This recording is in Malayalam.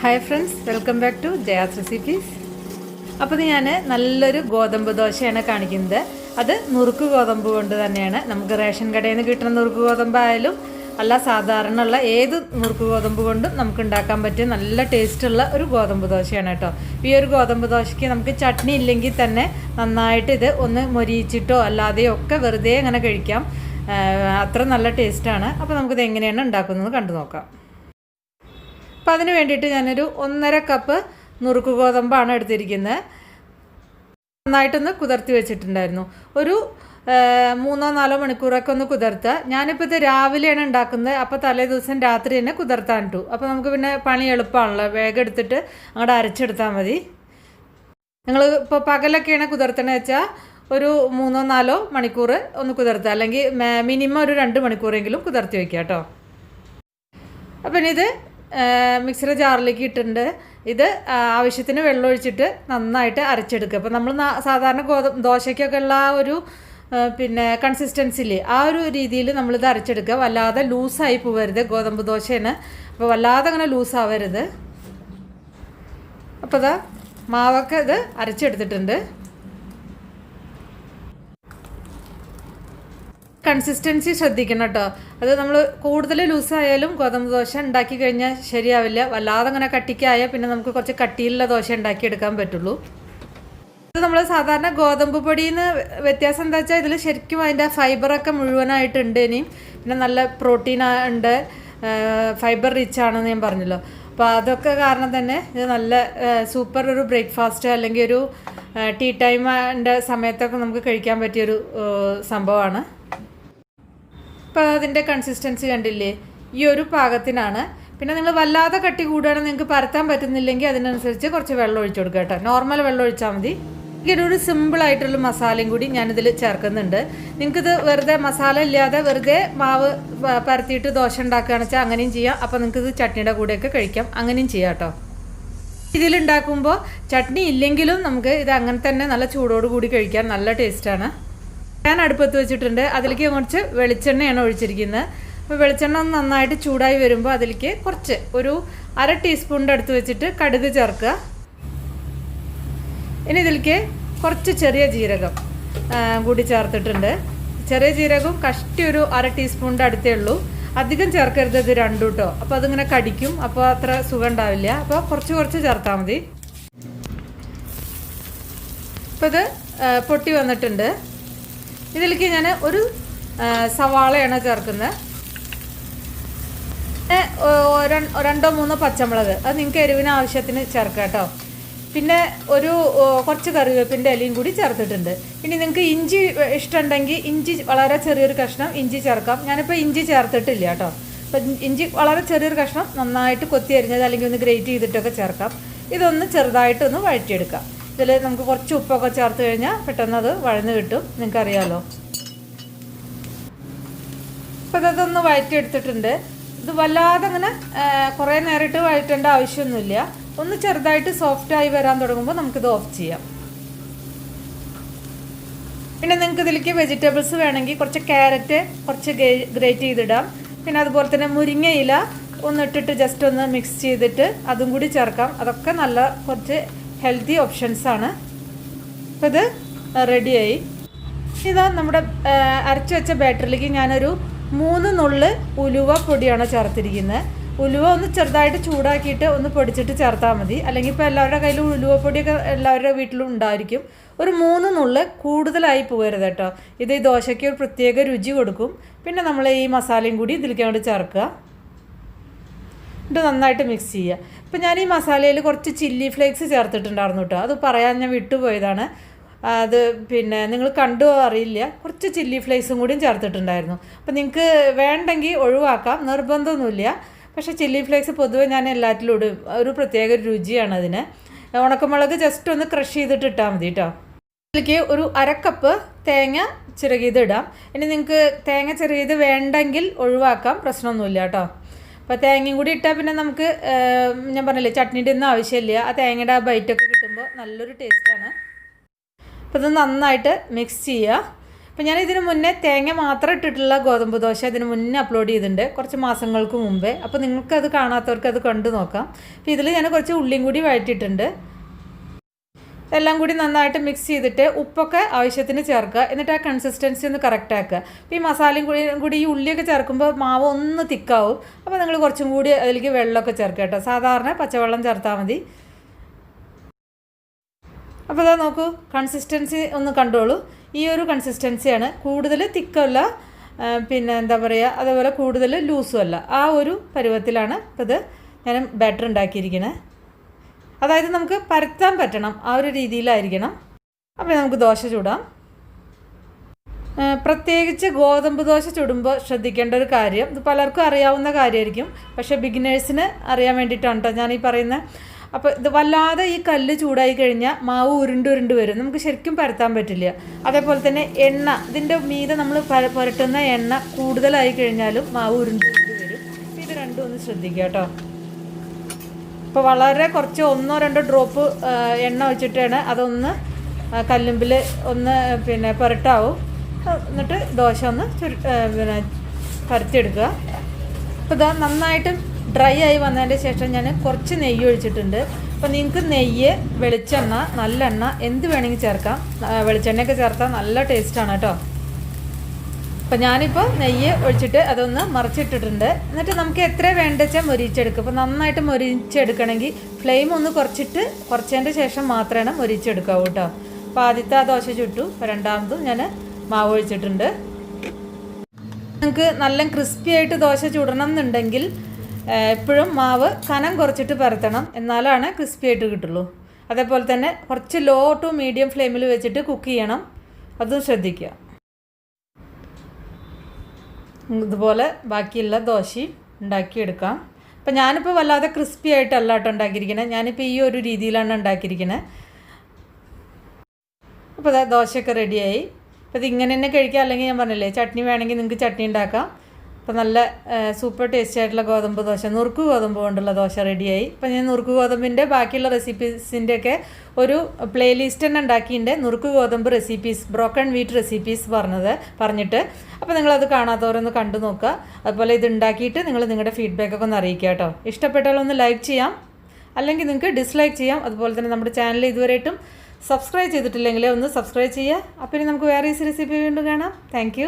Hi friends, welcome back to Jaya's recipes. അപ്പോൾ ഞാൻ നല്ലൊരു ഗോതമ്പ് ദോശയാണ് കാണിക്കുന്നത്. അത് നുറുക്ക് ഗോതമ്പ് കൊണ്ട് തന്നെയാണ്. നമുക്ക് റേഷൻ കടയിൽ നിന്ന് കിട്ടുന്ന നുറുക്ക് ഗോതമ്പായാലും അല്ല, സാധാരണ ഉള്ള ഏത് നുറുക്ക് ഗോതമ്പ് കൊണ്ടും നമുക്ക് ഉണ്ടാക്കാൻ പറ്റിയ നല്ല ടേസ്റ്റുള്ള ഒരു ഗോതമ്പ് ദോശയാണ് കേട്ടോ. ഈ ഒരു ഗോതമ്പ് ദോശയ്ക്ക് നമുക്ക് ചട്നി ഇല്ലെങ്കിൽ തന്നെ നന്നായിട്ട് ഇത് ഒന്ന് മൊരിയിച്ചിട്ടോ അല്ലാതെയോ ഒക്കെ വെറുതെ അങ്ങനെ കഴിക്കാം. അത്ര നല്ല ടേസ്റ്റാണ്. അപ്പോൾ നമുക്കിത് എങ്ങനെയാണ് ഉണ്ടാക്കുന്നത് കണ്ടു നോക്കാം. അപ്പോൾ അതിന് വേണ്ടിയിട്ട് ഞാനൊരു 1.5 കപ്പ് നുറുക്ക് ഗോതമ്പാണ് എടുത്തിരിക്കുന്നത്. നന്നായിട്ടൊന്ന് കുതിർത്തി വെച്ചിട്ടുണ്ടായിരുന്നു. ഒരു 3-4 മണിക്കൂറൊക്കെ ഒന്ന് കുതിർത്തുക. ഞാനിപ്പോൾ ഇത് രാവിലെയാണ് ഉണ്ടാക്കുന്നത്. അപ്പോൾ തലേ ദിവസം രാത്രി തന്നെ കുതിർത്താൻ ഇട്ടു. അപ്പോൾ നമുക്ക് പിന്നെ പണി എളുപ്പമാണല്ലോ, വേഗം എടുത്തിട്ട് അങ്ങോട്ട് അരച്ചെടുത്താൽ മതി. നിങ്ങൾ ഇപ്പോൾ പകലൊക്കെയാണ് കുതിർത്തണമെന്ന് വെച്ചാൽ ഒരു 3-4 മണിക്കൂർ ഒന്ന് കുതിർത്തുക, അല്ലെങ്കിൽ മിനിമം ഒരു 2 മണിക്കൂറെങ്കിലും കുതിർത്തി വയ്ക്കുക കേട്ടോ. അപ്പം ഇനി ഇത് മിക്സിയുടെ ജാറിലേക്ക് ഇട്ടിട്ടുണ്ട്. ഇത് ആവശ്യത്തിന് വെള്ളം ഒഴിച്ചിട്ട് നന്നായിട്ട് അരച്ചെടുക്കുക. അപ്പോൾ നമ്മൾ സാധാരണ ദോശയ്ക്കൊക്കെ ഉള്ള ആ ഒരു കൺസിസ്റ്റൻസിയിൽ ആ ഒരു രീതിയിൽ നമ്മളിത് അരച്ചെടുക്കുക. വല്ലാതെ ലൂസായി പോവരുത്, ഗോതമ്പ് ദോശയാണ്. അപ്പോൾ വല്ലാതെ അങ്ങനെ ലൂസാവരുത്. അപ്പോൾ ഇതാ മാവൊക്കെ ഇത് അരച്ചെടുത്തിട്ടുണ്ട്. കൺസിസ്റ്റൻസി ശ്രദ്ധിക്കണം കേട്ടോ. അത് നമ്മൾ കൂടുതൽ ലൂസായാലും ഗോതമ്പ് ദോശ ഉണ്ടാക്കി കഴിഞ്ഞാൽ ശരിയാവില്ല. വല്ലാതെ അങ്ങനെ കട്ടിക്കായാൽ പിന്നെ നമുക്ക് കുറച്ച് കട്ടിയിലുള്ള ദോശ ഉണ്ടാക്കിയെടുക്കാൻ പറ്റുള്ളൂ. ഇത് നമ്മൾ സാധാരണ ഗോതമ്പ് പൊടിയിൽ നിന്ന് വ്യത്യാസം എന്താ വെച്ചാൽ ഇതിൽ ശരിക്കും അതിൻ്റെ ഫൈബറൊക്കെ മുഴുവനായിട്ടുണ്ട്. ഇനിയും പിന്നെ നല്ല പ്രോട്ടീൻ ഉണ്ട്, ഫൈബർ റിച്ച് ആണെന്ന് ഞാൻ പറഞ്ഞല്ലോ. അപ്പോൾ അതൊക്കെ കാരണം തന്നെ ഇത് നല്ല സൂപ്പർ ഒരു ബ്രേക്ക്ഫാസ്റ്റ് അല്ലെങ്കിൽ ഒരു ടീ ടൈമിൻ്റെ സമയത്തൊക്കെ നമുക്ക് കഴിക്കാൻ പറ്റിയൊരു സംഭവമാണ്. ഇപ്പോൾ അതിൻ്റെ കൺസിസ്റ്റൻസി കണ്ടില്ലേ, ഈ ഒരു പാകത്തിനാണ്. പിന്നെ നിങ്ങൾ വല്ലാതെ കട്ടി കൂടുകയാണെങ്കിൽ നിങ്ങൾക്ക് പരത്താൻ പറ്റുന്നില്ലെങ്കിൽ അതിനനുസരിച്ച് കുറച്ച് വെള്ളം ഒഴിച്ചു കൊടുക്കുക കേട്ടോ. നോർമൽ വെള്ളം ഒഴിച്ചാൽ മതി. ഒരു സിമ്പിളായിട്ടുള്ള മസാലയും കൂടി ഞാനിതിൽ ചേർക്കുന്നുണ്ട്. നിങ്ങൾക്കിത് വെറുതെ മസാല ഇല്ലാതെ വെറുതെ മാവ് പരത്തിയിട്ട് ദോശ ഉണ്ടാക്കുകയാണെന്ന് വെച്ചാൽ അങ്ങനെയും ചെയ്യാം. അപ്പോൾ നിങ്ങൾക്കിത് ചട്നിയുടെ കൂടെയൊക്കെ കഴിക്കാം, അങ്ങനെയും ചെയ്യാം കേട്ടോ. ഇതിലുണ്ടാക്കുമ്പോൾ ചട്നി ഇല്ലെങ്കിലും നമുക്ക് ഇത് അങ്ങനെ തന്നെ നല്ല ചൂടോട് കൂടി കഴിക്കാൻ നല്ല ടേസ്റ്റാണ്. ഞാൻ അടുപ്പത്ത് വെച്ചിട്ടുണ്ട്. അതിലേക്ക് കുറച്ച് വെളിച്ചെണ്ണയാണ് ഒഴിച്ചിരിക്കുന്നത്. അപ്പോൾ വെളിച്ചെണ്ണ ഒന്ന് നന്നായിട്ട് ചൂടായി വരുമ്പോൾ അതിലേക്ക് കുറച്ച് ഒരു 1/2 ടീസ്പൂണിൻ്റെ അടുത്ത് വെച്ചിട്ട് കടുക് ചേർക്കുക. ഇനി ഇതിലേക്ക് കുറച്ച് ചെറിയ ജീരകം കൂടി ചേർത്തിട്ടുണ്ട്. ചെറിയ ജീരകം കഷ്ടി ഒരു 1/2 ടീസ്പൂണിൻ്റെ അടുത്തേ ഉള്ളൂ. അധികം ചേർക്കരുത്, ഇത് രണ്ടും കേട്ടോ. അപ്പോൾ അതിങ്ങനെ കടിക്കും, അപ്പോൾ അത്ര സുഖം ഉണ്ടാവില്ല. അപ്പോൾ കുറച്ച് ചേർത്താൽ മതി. അപ്പോൾ ഇത് പൊട്ടി വന്നിട്ടുണ്ട്. ഇതിലേക്ക് ഞാൻ ഒരു സവാളയാണ് ചേർക്കുന്നത്. 2-3 പച്ചമുളക്, അത് നിങ്ങൾക്ക് എരിവിന് ആവശ്യത്തിന് ചേർക്കാം കേട്ടോ. പിന്നെ ഒരു കുറച്ച് കറിവേപ്പിൻ്റെ ഇലയും കൂടി ചേർത്തിട്ടുണ്ട്. ഇനി നിങ്ങൾക്ക് ഇഞ്ചി ഇഷ്ടമുണ്ടെങ്കിൽ ഇഞ്ചി വളരെ ചെറിയൊരു കഷ്ണം ഇഞ്ചി ചേർക്കാം. ഞാനിപ്പോൾ ഇഞ്ചി ചേർത്തിട്ടില്ല കേട്ടോ. അപ്പം ഇഞ്ചി വളരെ ചെറിയൊരു കഷ്ണം നന്നായിട്ട് കൊത്തി അരിഞ്ഞത് അല്ലെങ്കിൽ ഒന്ന് ഗ്രേറ്റ് ചെയ്തിട്ടൊക്കെ ചേർക്കാം. ഇതൊന്ന് ചെറുതായിട്ടൊന്ന് വഴറ്റിയെടുക്കാം. ഇതിൽ നമുക്ക് കുറച്ച് ഉപ്പൊക്കെ ചേർത്ത് കഴിഞ്ഞാൽ പെട്ടെന്ന് അത് വഴന്ന് കിട്ടും, നിങ്ങൾക്കറിയാമല്ലോ. അപ്പോൾ ഇതൊന്ന് വഴറ്റിയെടുത്തിട്ടുണ്ട്. ഇത് വല്ലാതെ അങ്ങനെ കുറേ നേരിട്ട് വഴറ്റേണ്ട ആവശ്യമൊന്നുമില്ല. ഒന്ന് ചെറുതായിട്ട് സോഫ്റ്റായി വരാൻ തുടങ്ങുമ്പോൾ നമുക്കിത് ഓഫ് ചെയ്യാം. പിന്നെ നിങ്ങൾക്ക് ഇതിലേക്ക് വെജിറ്റബിൾസ് വേണമെങ്കിൽ കുറച്ച് ക്യാരറ്റ് കുറച്ച് ഗ്രേറ്റ് ചെയ്തിടാം. പിന്നെ അതുപോലെ തന്നെ മുരിങ്ങയില ഒന്നിട്ടിട്ട് ജസ്റ്റ് ഒന്ന് മിക്സ് ചെയ്തിട്ട് അതും കൂടി ചേർക്കാം. അതൊക്കെ നല്ല കുറച്ച് ഹെൽത്തി ഓപ്ഷൻസാണ്. അപ്പോൾ ഇത് റെഡിയായി. ഇതാ നമ്മുടെ അരച്ച് വെച്ച ബാറ്ററിലേക്ക് ഞാനൊരു 3 നുള്ള് ഉലുവ പൊടിയാണ് ചേർത്തിരിക്കുന്നത്. ഉലുവ ഒന്ന് ചെറുതായിട്ട് ചൂടാക്കിയിട്ട് ഒന്ന് പൊടിച്ചിട്ട് ചേർത്താൽ മതി. അല്ലെങ്കിൽ ഇപ്പോൾ എല്ലാവരുടെ കയ്യിലും ഉലുവ പൊടിയൊക്കെ എല്ലാവരുടെ വീട്ടിലും ഉണ്ടായിരിക്കും. ഒരു 3 നുള്ള് കൂടുതലായി പോകരുത് കേട്ടോ. ഇത് ഈ ദോശയ്ക്ക് ഒരു പ്രത്യേക രുചി കൊടുക്കും. പിന്നെ നമ്മൾ ഈ മസാലയും കൂടി ഇതിലേക്ക് അങ്ങോട്ട് ചേർക്കുക. ഇത് നന്നായിട്ട് മിക്സ് ചെയ്യുക. ഇപ്പോൾ ഞാൻ ഈ മസാലയിൽ കുറച്ച് ചില്ലി ഫ്ലേക്സ് ചേർത്തിട്ടുണ്ടായിരുന്നു കേട്ടോ. അത് പറയാൻ ഞാൻ വിട്ടുപോയതാണ്. അത് പിന്നെ നിങ്ങൾ കണ്ടോ അറിയില്ല, കുറച്ച് ചില്ലി ഫ്ലേക്സും കൂടിയും ചേർത്തിട്ടുണ്ടായിരുന്നു. അപ്പോൾ നിങ്ങൾക്ക് വേണ്ടെങ്കിൽ ഒഴിവാക്കാം, നിർബന്ധമൊന്നുമില്ല. പക്ഷേ ചില്ലി ഫ്ലേക്സ് പൊതുവെ ഞാൻ എല്ലാറ്റിലും ഇടും. ഒരു പ്രത്യേക രുചിയാണ് അതിന്. ഉണക്കമുളക് ജസ്റ്റ് ഒന്ന് ക്രഷ് ചെയ്തിട്ട് ഇട്ടാൽ മതി കേട്ടോ. ഇതിലേക്ക് ഒരു 1/2 കപ്പ് തേങ്ങ ചിരകിയത് ഇടാം. ഇനി നിങ്ങൾക്ക് തേങ്ങ ചിരകിയത് വേണ്ടെങ്കിൽ ഒഴിവാക്കാം, പ്രശ്നമൊന്നുമില്ല കേട്ടോ. അപ്പോൾ തേങ്ങയും കൂടി ഇട്ടാൽ പിന്നെ നമുക്ക് ഞാൻ പറഞ്ഞില്ലേ ചട്നീൻ്റെ ഒന്നും ആവശ്യമില്ല. ആ തേങ്ങയുടെ ആ ബൈറ്റൊക്കെ കിട്ടുമ്പോൾ നല്ലൊരു ടേസ്റ്റാണ്. അപ്പോൾ ഇത് നന്നായിട്ട് മിക്സ് ചെയ്യുക. അപ്പോൾ ഞാൻ ഇതിന് മുന്നേ തേങ്ങ മാത്രം ഇട്ടിട്ടുള്ള ഗോതമ്പ് ദോശ ഇതിന് മുന്നേ അപ്ലോഡ് ചെയ്തിട്ടുണ്ട് കുറച്ച് മാസങ്ങൾക്ക് മുമ്പേ. അപ്പോൾ നിങ്ങൾക്കത് കാണാത്തവർക്ക് അത് കണ്ടു നോക്കാം. അപ്പോൾ ഇതിൽ ഞാൻ കുറച്ച് ഉള്ളിയും കൂടി വഴറ്റിയിട്ടുണ്ട്. എല്ലാം കൂടി നന്നായിട്ട് മിക്സ് ചെയ്തിട്ട് ഉപ്പൊക്കെ ആവശ്യത്തിന് ചേർക്കുക. എന്നിട്ട് ആ കൺസിസ്റ്റൻസി ഒന്ന് കറക്റ്റ് ആക്കുക. അപ്പോൾ ഈ മസാലയും കൂടി ഈ ഉള്ളിയൊക്കെ ചേർക്കുമ്പോൾ മാവ് ഒന്ന് തിക്കാവും. അപ്പോൾ നിങ്ങൾ കുറച്ചും കൂടി അതിലേക്ക് വെള്ളമൊക്കെ ചേർക്കുക കേട്ടോ. സാധാരണ പച്ചവെള്ളം ചേർത്താൽ മതി. അപ്പോൾ അതാ നോക്കൂ, കൺസിസ്റ്റൻസി ഒന്ന് കണ്ടോളൂ. ഈ ഒരു കൺസിസ്റ്റൻസിയാണ്. കൂടുതൽ തിക്കല്ല, പിന്നെ എന്താ പറയുക, അതേപോലെ കൂടുതൽ ലൂസും അല്ല. ആ ഒരു പരുവത്തിലാണ് ഇപ്പോൾ ഇത് ഞാൻ ബാറ്റർ ഉണ്ടാക്കിയിരിക്കുന്നത്. അതായത് നമുക്ക് പരത്താൻ പറ്റണം, ആ ഒരു രീതിയിലായിരിക്കണം. അപ്പോൾ നമുക്ക് ദോശ ചൂടാം. പ്രത്യേകിച്ച് ഗോതമ്പ് ദോശ ചുടുമ്പോൾ ശ്രദ്ധിക്കേണ്ട ഒരു കാര്യം, ഇത് പലർക്കും അറിയാവുന്ന കാര്യമായിരിക്കും, പക്ഷേ ബിഗിനേഴ്സിന് അറിയാൻ വേണ്ടിയിട്ടാണ് കേട്ടോ ഞാനീ പറയുന്നത്. അപ്പോൾ ഇത് വല്ലാതെ ഈ കല്ല് ചൂടായി കഴിഞ്ഞാൽ മാവ് ഉരുണ്ട് വരും, നമുക്ക് ശരിക്കും പരത്താൻ പറ്റില്ല. അതേപോലെ തന്നെ എണ്ണ, ഇതിൻ്റെ മീതെ നമ്മൾ പുരട്ടുന്ന എണ്ണ കൂടുതലായി കഴിഞ്ഞാലും മാവ് ഉരുണ്ട് വരും. ഇത് രണ്ടും ഒന്ന് ശ്രദ്ധിക്കുക കേട്ടോ. ഇപ്പോൾ വളരെ കുറച്ച് 1-2 ഡ്രോപ്പ് എണ്ണ വെച്ചിട്ടാണ് അതൊന്ന് കല്ലുമ്പിൽ ഒന്ന് പിന്നെ പുരട്ടാവും. എന്നിട്ട് ദോശ ഒന്ന് പിന്നെ പരത്തിയെടുക്കുക. അപ്പോൾ ഇതാ നന്നായിട്ട് ഡ്രൈ ആയി വന്നതിൻ്റെ ശേഷം ഞാൻ കുറച്ച് നെയ്യ് ഒഴിച്ചിട്ടുണ്ട്. അപ്പോൾ നിങ്ങൾക്ക് നെയ്യ്, വെളിച്ചെണ്ണ, നല്ലെണ്ണ എന്ത് വേണമെങ്കിൽ ചേർക്കാം. വെളിച്ചെണ്ണയൊക്കെ ചേർത്താൽ നല്ല ടേസ്റ്റാണ് കേട്ടോ. അപ്പോൾ ഞാനിപ്പോൾ നെയ്യ് ഒഴിച്ചിട്ട് അതൊന്ന് മറിച്ചിട്ടിട്ടുണ്ട്. എന്നിട്ട് നമുക്ക് എത്ര വേണ്ടച്ചാൽ മൊരിച്ചെടുക്കുക. അപ്പോൾ നന്നായിട്ട് മൊരിച്ചെടുക്കണമെങ്കിൽ ഫ്ലെയിം ഒന്ന് കുറച്ചതിൻ്റെ ശേഷം മാത്രമാണ് മൊരിച്ചെടുക്കാവൂ കേട്ടോ. അപ്പോൾ ആദ്യത്തെ ആ ദോശ ചുട്ടു. അപ്പോൾ രണ്ടാമതും ഞാൻ മാവ് ഒഴിച്ചിട്ടുണ്ട്. നിങ്ങൾക്ക് നല്ല ക്രിസ്പി ആയിട്ട് ദോശ ചുടണം എന്നുണ്ടെങ്കിൽ എപ്പോഴും മാവ് കനം കുറച്ചിട്ട് പരത്തണം, എന്നാലാണ് ക്രിസ്പി ആയിട്ട് കിട്ടുള്ളൂ. അതേപോലെ തന്നെ കുറച്ച് ലോ ടു മീഡിയം ഫ്ലെയിമിൽ വെച്ചിട്ട് കുക്ക് ചെയ്യണം, അതും ശ്രദ്ധിക്കുക. ഇതുപോലെ ബാക്കിയുള്ള ദോശയും ഉണ്ടാക്കിയെടുക്കാം. അപ്പം ഞാനിപ്പോൾ വല്ലാതെ ക്രിസ്പി ആയിട്ടല്ല കേട്ടോ ഉണ്ടാക്കിയിരിക്കുന്നത്, ഞാനിപ്പോൾ ഈ ഒരു രീതിയിലാണ് ഉണ്ടാക്കിയിരിക്കുന്നത്. അപ്പോൾ അതാ ദോശയൊക്കെ റെഡിയായി. അപ്പോൾ ഇതിങ്ങനെ തന്നെ കഴിക്കാം, അല്ലെങ്കിൽ ഞാൻ പറഞ്ഞില്ലേ ചട്നി വേണമെങ്കിൽ നിങ്ങൾക്ക് ചട്നി ഉണ്ടാക്കാം. അപ്പോൾ നല്ല സൂപ്പർ ടേസ്റ്റി ആയിട്ടുള്ള ഗോതമ്പ് ദോശ, നുറുക്ക് ഗോതമ്പ് കൊണ്ടുള്ള ദോശ റെഡിയായി. അപ്പോൾ ഞാൻ നുറുക്ക് ഗോതമ്പിൻ്റെ ബാക്കിയുള്ള റെസിപ്പീസിൻ്റെയൊക്കെ ഒരു പ്ലേലിസ്റ്റ് തന്നെ ഉണ്ടാക്കിയിട്ടുണ്ട്. നുറുക്ക് ഗോതമ്പ് റെസിപ്പീസ്, ബ്രോക്കൺ വീറ്റ് റെസിപ്പീസ് പറഞ്ഞിട്ട്. അപ്പോൾ നിങ്ങളത് കാണാത്തവരൊന്ന് കണ്ടു നോക്കുക. അതുപോലെ ഇത് ഉണ്ടാക്കിയിട്ട് നിങ്ങൾ നിങ്ങളുടെ ഫീഡ്ബാക്കൊക്കെ ഒന്ന് അറിയിക്കുക കേട്ടോ. ഇഷ്ടപ്പെട്ടാൽ ഒന്ന് ലൈക്ക് ചെയ്യാം, അല്ലെങ്കിൽ നിങ്ങൾക്ക് ഡിസ്ലൈക്ക് ചെയ്യാം. അതുപോലെ തന്നെ നമ്മുടെ ചാനൽ ഇതുവരെയായിട്ടും സബ്സ്ക്രൈബ് ചെയ്തിട്ടില്ലെങ്കിൽ ഒന്ന് സബ്സ്ക്രൈബ് ചെയ്യുക. അപ്പോൾ ഇനി നമുക്ക് വേറെ ഈസി റെസിപ്പി വീണ്ടും കാണാം. താങ്ക്